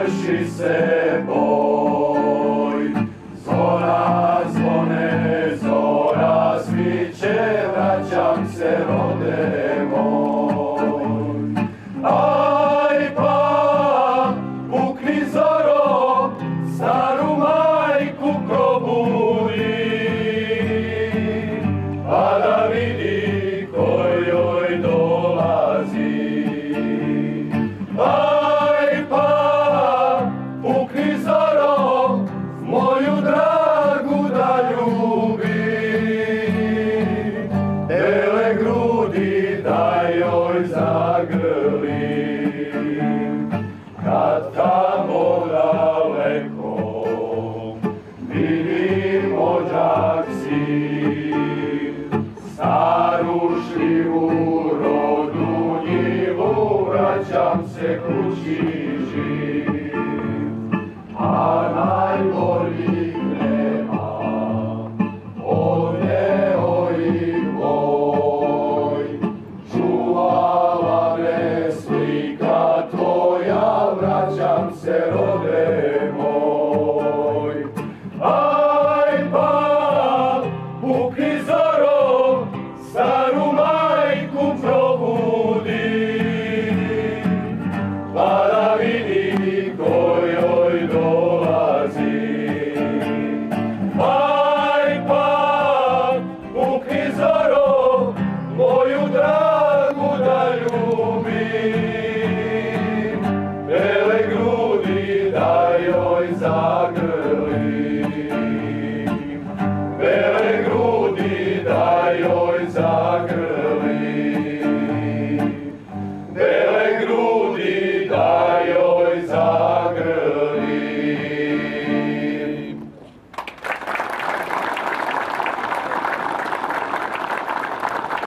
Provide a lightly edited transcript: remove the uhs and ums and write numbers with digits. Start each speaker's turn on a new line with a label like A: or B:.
A: vrši se boj. Zora zvone, zora sviće, vraćam se rode moj. Aj pa, pukni zoro, staru majku probudi, pa da vidi ko joj dolazi. Aj pa, pukni zoro, moju dragu da ljubi, bele grudi da joj zagrli. Kad tamo daleko vidim ođak sin, staru šljivu rodu njivu, vraćam se kući živ. A najboljih nema ovdje ovih moj, čuvala me slika tvoja, vraćam se rode moj.